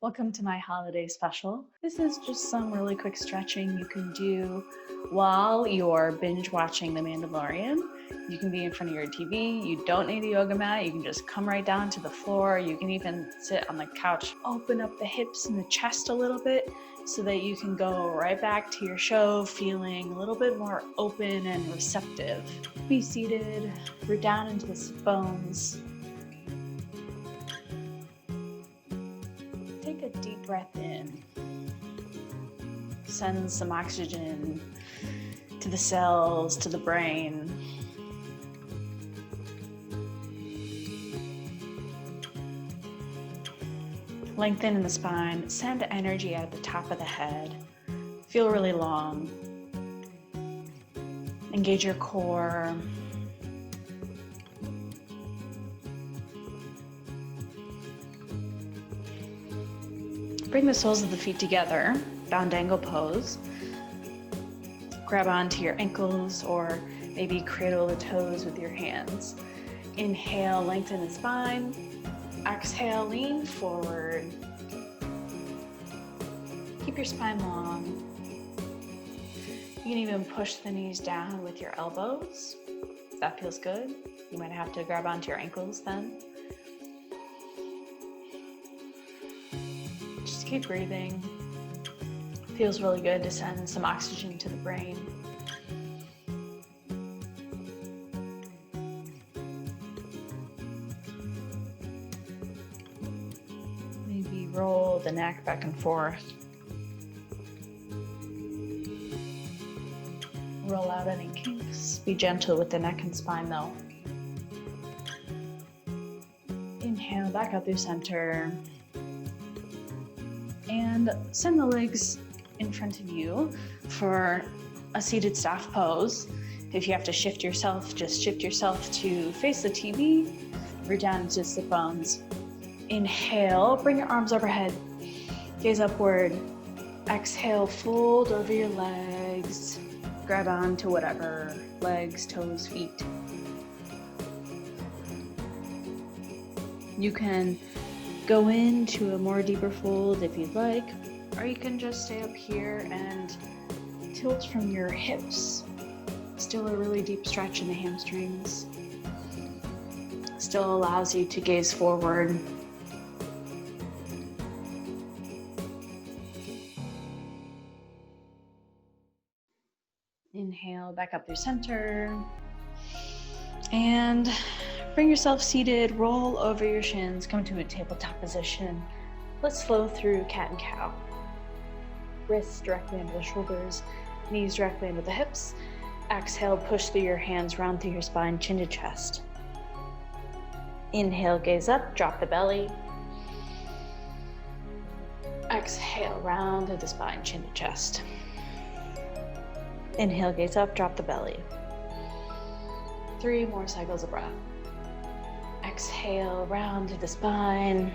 Welcome to my holiday special. This is just some really quick stretching you can do while you're binge watching The Mandalorian. You can be in front of your TV. You don't need a yoga mat. You can just come right down to the floor. You can even sit on the couch. Open up the hips and the chest a little bit so that you can go right back to your show feeling a little bit more open and receptive. Be seated, root down into the sit bones. Take a deep breath in. Send some oxygen to the cells, to the brain. Lengthen in the spine. Send energy at the top of the head. Feel really long. Engage your core. Bring the soles of the feet together, bound angle pose. Grab onto your ankles or maybe cradle the toes with your hands. Inhale, lengthen the spine. Exhale, lean forward. Keep your spine long. You can even push the knees down with your elbows. If that feels good. You might have to grab onto your ankles then. Keep breathing. Feels really good to send some oxygen to the brain. Maybe roll the neck back and forth. Roll out any kinks. Be gentle with the neck and spine though. Inhale, back up through center. And send the legs in front of you for a seated staff pose. If you have to shift yourself, just shift yourself to face the TV, root down into sit bones. Inhale, bring your arms overhead, gaze upward. Exhale, fold over your legs, grab on to whatever, legs, toes, feet. You can go into a more deeper fold if you'd like, or you can just stay up here and tilt from your hips. Still a really deep stretch in the hamstrings. Still allows you to gaze forward. Inhale, back up through center. And bring yourself seated, roll over your shins, come to a tabletop position. Let's flow through cat and cow. Wrists directly under the shoulders, knees directly under the hips. Exhale, push through your hands, round through your spine, chin to chest. Inhale, gaze up, drop the belly. Exhale, round through the spine, chin to chest. Inhale, gaze up, drop the belly. 3 more cycles of breath. Exhale, round to the spine.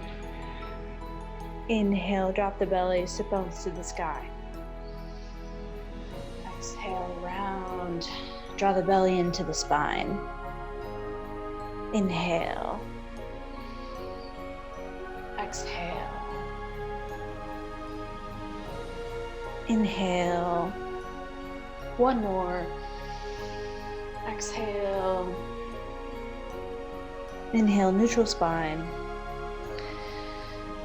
Inhale, drop the belly, sit bones to the sky. Exhale, round, draw the belly into the spine. Inhale. Exhale. Inhale. One more. Exhale. Inhale, neutral spine.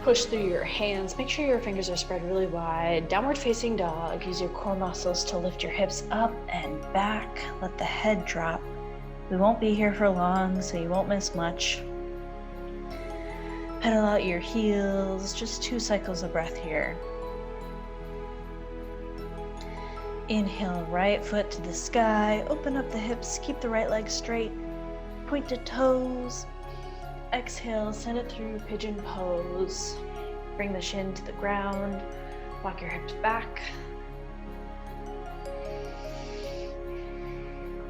Push through your hands. Make sure your fingers are spread really wide. Downward facing dog. Use your core muscles to lift your hips up and back. Let the head drop. We won't be here for long, so you won't miss much. Pedal out your heels. Just 2 cycles of breath here. Inhale, right foot to the sky. Open up the hips. Keep the right leg straight. Pointed toes. Exhale, send it through pigeon pose. Bring the shin to the ground. Walk your hips back.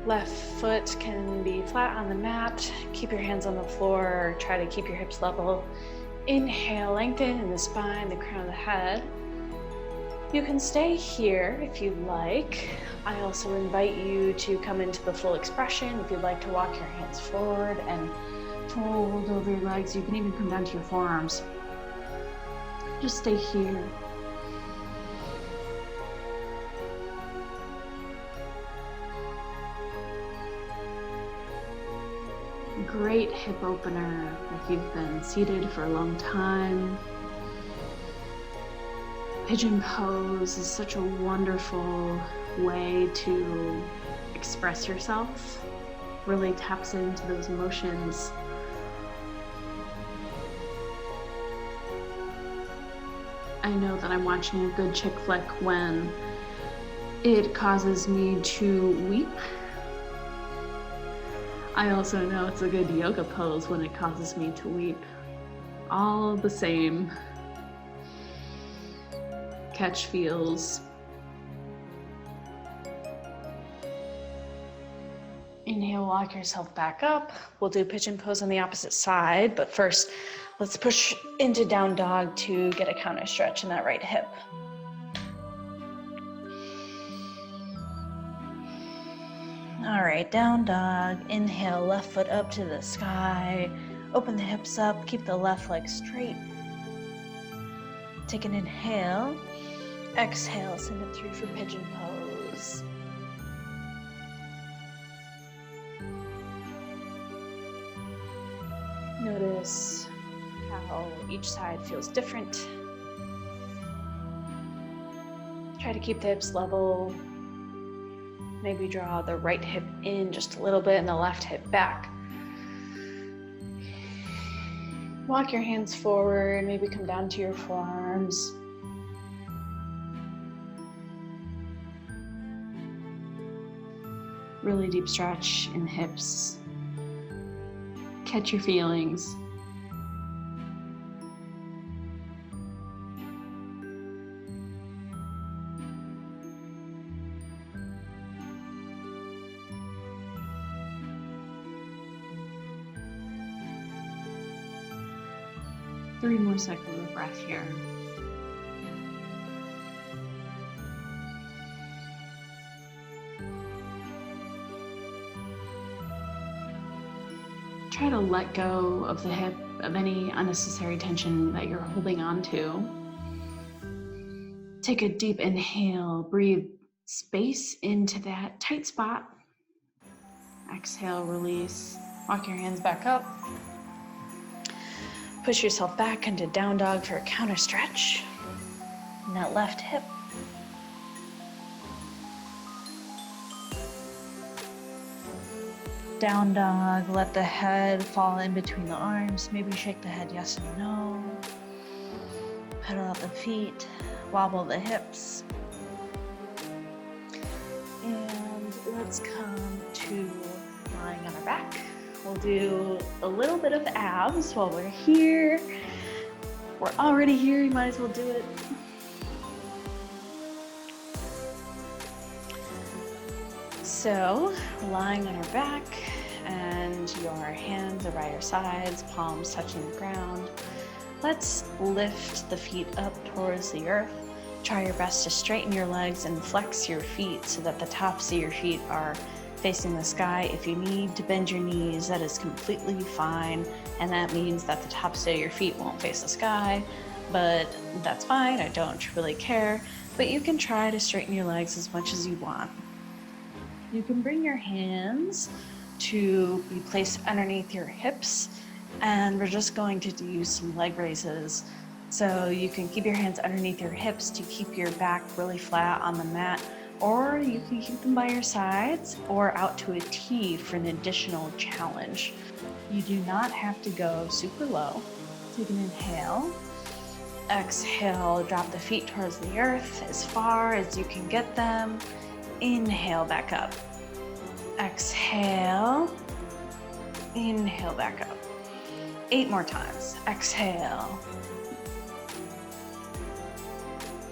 Left foot can be flat on the mat. Keep your hands on the floor. Try to keep your hips level. Inhale, lengthen in the spine, the crown of the head. You can stay here if you'd like. I also invite you to come into the full expression. If you'd like to walk your hands forward and fold over your legs, you can even come down to your forearms. Just stay here. Great hip opener if you've been seated for a long time. Pigeon pose is such a wonderful way to express yourself. Really taps into those emotions. I know that I'm watching a good chick flick when it causes me to weep. I also know it's a good yoga pose when it causes me to weep. All the same. Catch feels. Inhale, walk yourself back up. We'll do pigeon pose on the opposite side, but first, let's push into down dog to get a counter stretch in that right hip. All right, down dog. Inhale, left foot up to the sky. Open the hips up, keep the left leg straight. Take an inhale. Exhale, send it through for pigeon pose. Notice how each side feels different. Try to keep the hips level. Maybe draw the right hip in just a little bit and the left hip back. Walk your hands forward, maybe come down to your forearms. Really deep stretch in the hips. Catch your feelings. Three more cycles of breath here. Try to let go of the hip, of any unnecessary tension that you're holding on to. Take a deep inhale, breathe space into that tight spot. Exhale, release. Walk your hands back up. Push yourself back into down dog for a counter stretch. And that left hip. Down dog, let the head fall in between the arms. Maybe shake the head yes and no. Pedal out the feet, wobble the hips. And let's come to lying on our back. We'll do a little bit of abs while we're here. We're already here, you might as well do it. So, lying on our back and your hands are by your sides, palms touching the ground. Let's lift the feet up towards the earth. Try your best to straighten your legs and flex your feet so that the tops of your feet are facing the sky. If you need to bend your knees, that is completely fine. And that means that the tops of your feet won't face the sky, but that's fine. I don't really care. But you can try to straighten your legs as much as you want. You can bring your hands to be placed underneath your hips, and we're just going to do some leg raises. So you can keep your hands underneath your hips to keep your back really flat on the mat, or you can keep them by your sides or out to a T for an additional challenge. You do not have to go super low. Take an inhale. Exhale, drop the feet towards the earth as far as you can get them. Inhale back up. Exhale. Inhale back up. 8 more times. Exhale.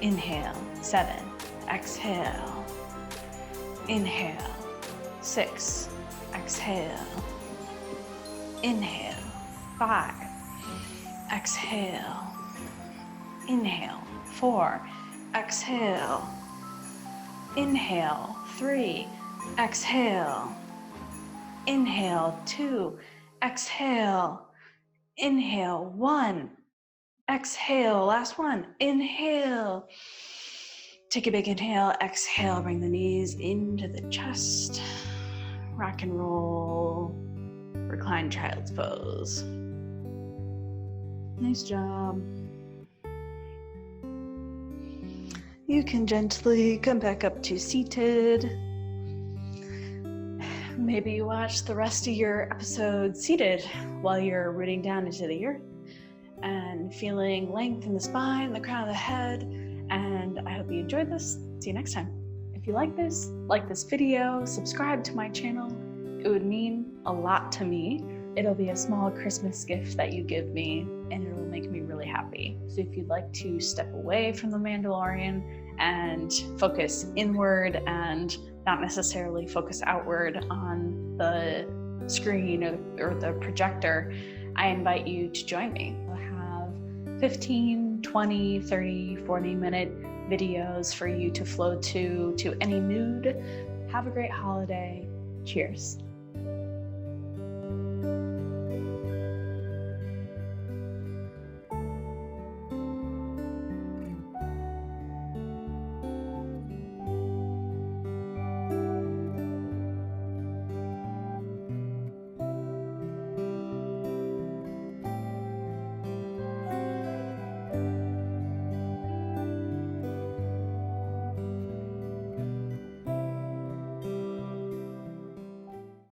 Inhale. 7. Exhale. Inhale. 6. Exhale. Inhale. 5. Exhale. Inhale. 4. Exhale. Inhale. 3. Exhale. Inhale. 2. Exhale. Inhale. 1. Exhale, last one. Inhale. Take a big inhale. Exhale, bring the knees into the chest. Rock and roll. Recline child's pose. Nice job. You can gently come back up to seated. Maybe you watch the rest of your episode seated while you're rooting down into the earth and feeling length in the spine, the crown of the head. And I hope you enjoyed this. See you next time. If you like this video, subscribe to my channel. It would mean a lot to me. It'll be a small Christmas gift that you give me, and it'll make me really happy. So if you'd like to step away from The Mandalorian and focus inward and not necessarily focus outward on the screen or the projector, I invite you to join me. I'll have 15, 20, 30, 40-minute videos for you to flow to any mood. Have a great holiday. Cheers.